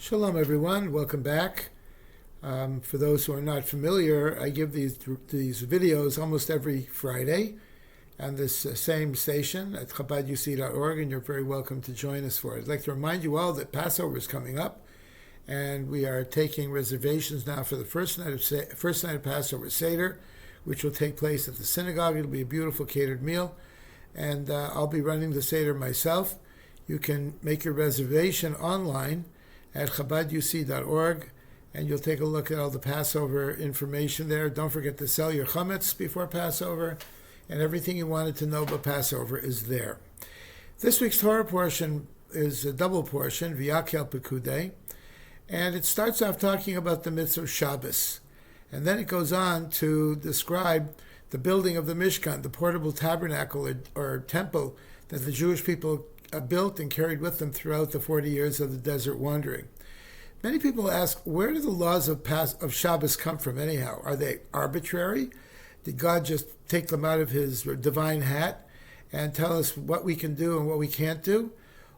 Shalom, everyone. Welcome back. For those who are not familiar, I give these videos almost every Friday on this same station at ChabadUC.org, and you're very welcome to join us for it. I'd like to remind you all that Passover is coming up, and we are taking reservations now for the first night of Passover Seder, which will take place at the synagogue. It'll be a beautiful catered meal, and I'll be running the Seder myself. You can make your reservation online at ChabadUC.org, and you'll take a look at all the Passover information there. Don't forget to sell your chametz before Passover, and everything you wanted to know about Passover is there. This week's Torah portion is a double portion, V'yakel Pekudei, and it starts off talking about the mitzvah of Shabbos, and then it goes on to describe the building of the Mishkan, the portable tabernacle or temple that the Jewish people built and carried with them throughout the 40 years of the desert wandering. Many people ask, where do the laws of Shabbos come from anyhow? Are they arbitrary? Did God just take them out of his divine hat and tell us what we can do and what we can't do?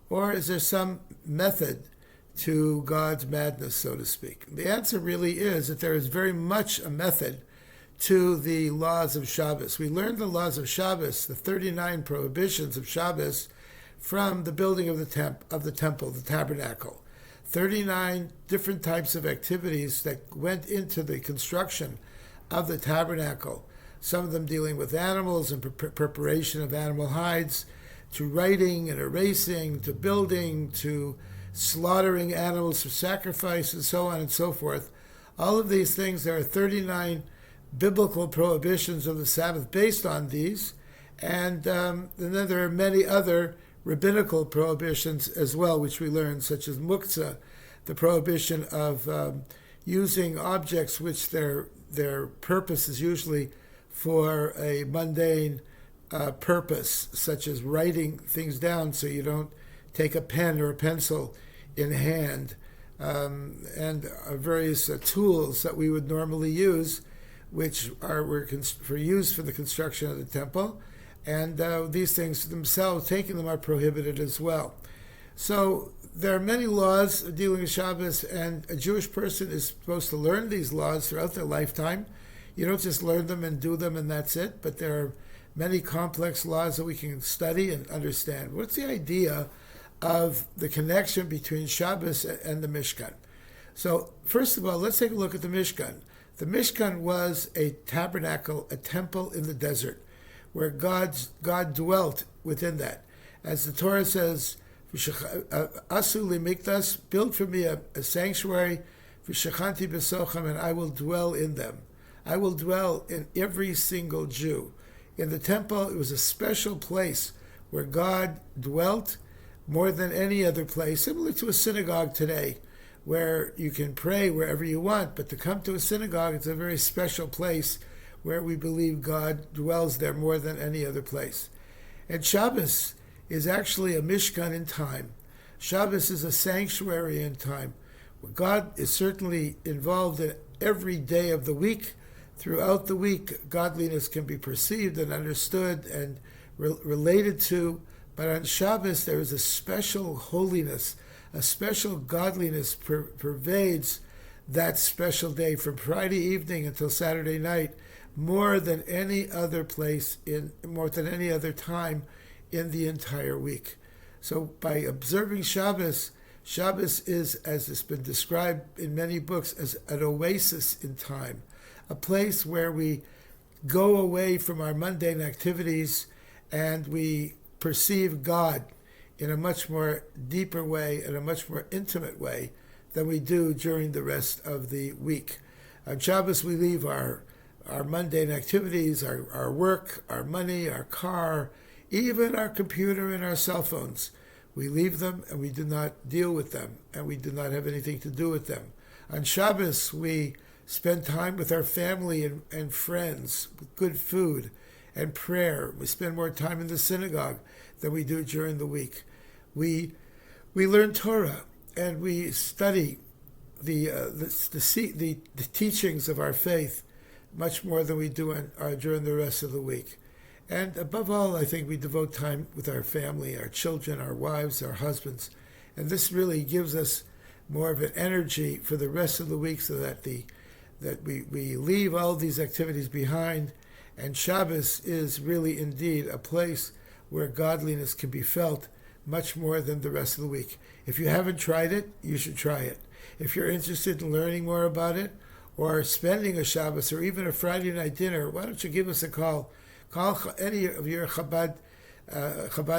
Or is there some method to God's madness, so to speak? The answer really is that there is very much a method to the laws of Shabbos. We learned the laws of Shabbos, the 39 prohibitions of Shabbos, from the building of the temple, the tabernacle. 39 different types of activities that went into the construction of the tabernacle, some of them dealing with animals and preparation of animal hides, to writing and erasing, to building, to slaughtering animals for sacrifice, and so on and so forth. All of these things, there are 39 biblical prohibitions of the Sabbath based on these, and then there are many other rabbinical prohibitions as well, which we learn, such as muktzah, the prohibition of using objects which their purpose is usually for a mundane purpose, such as writing things down so you don't take a pen or a pencil in hand, and various tools that we would normally use, which were used for the construction of the temple. And these things themselves, taking them, are prohibited as well. So there are many laws dealing with Shabbos, and a Jewish person is supposed to learn these laws throughout their lifetime. You don't just learn them and do them and that's it, but there are many complex laws that we can study and understand. What's the idea of the connection between Shabbos and the Mishkan? So first of all, let's take a look at the Mishkan. The Mishkan was a tabernacle, a temple in the desert, where God dwelt within that. As the Torah says, Asu li mikdas, build for me a sanctuary, v'shachanti b'sochem, and I will dwell in them. I will dwell in every single Jew. In the temple, it was a special place where God dwelt more than any other place, similar to a synagogue today, where you can pray wherever you want, but to come to a synagogue, it's a very special place where we believe God dwells there more than any other place. And Shabbos is actually a Mishkan in time. Shabbos is a sanctuary in time. God is certainly involved in every day of the week. Throughout the week, godliness can be perceived and understood and related to, but on Shabbos there is a special holiness, a special godliness pervades that special day from Friday evening until Saturday night, more than any other more than any other time in the entire week. So by observing Shabbos, Shabbos is, as it's been described in many books, as an oasis in time, a place where we go away from our mundane activities and we perceive God in a much more deeper way, in a much more intimate way than we do during the rest of the week. On Shabbos, we leave our mundane activities, our work, our money, our car, even our computer and our cell phones. We leave them and we do not deal with them, and we do not have anything to do with them. On Shabbos, we spend time with our family and friends, with good food and prayer. We spend more time in the synagogue than we do during the week. We learn Torah and we study the teachings of our faith much more than we do during the rest of the week. And above all, I think we devote time with our family, our children, our wives, our husbands. And this really gives us more of an energy for the rest of the week, so that we leave all these activities behind. And Shabbos is really indeed a place where godliness can be felt much more than the rest of the week. If you haven't tried it, you should try it. If you're interested in learning more about it, or spending a Shabbos, or even a Friday night dinner, why don't you give us a call? Call any of your Chabad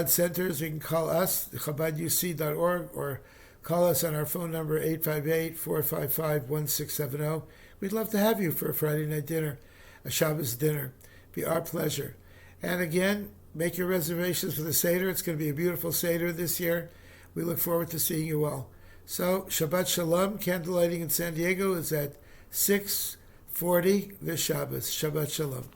centers. You can call us, ChabadUC.org, or call us on our phone number, 858-455-1670. We'd love to have you for a Friday night dinner, a Shabbos dinner. Be our pleasure. And again, make your reservations for the Seder. It's going to be a beautiful Seder this year. We look forward to seeing you all. So, Shabbat Shalom. Candlelighting in San Diego is at 6:40 this Shabbos. Shabbat Shalom.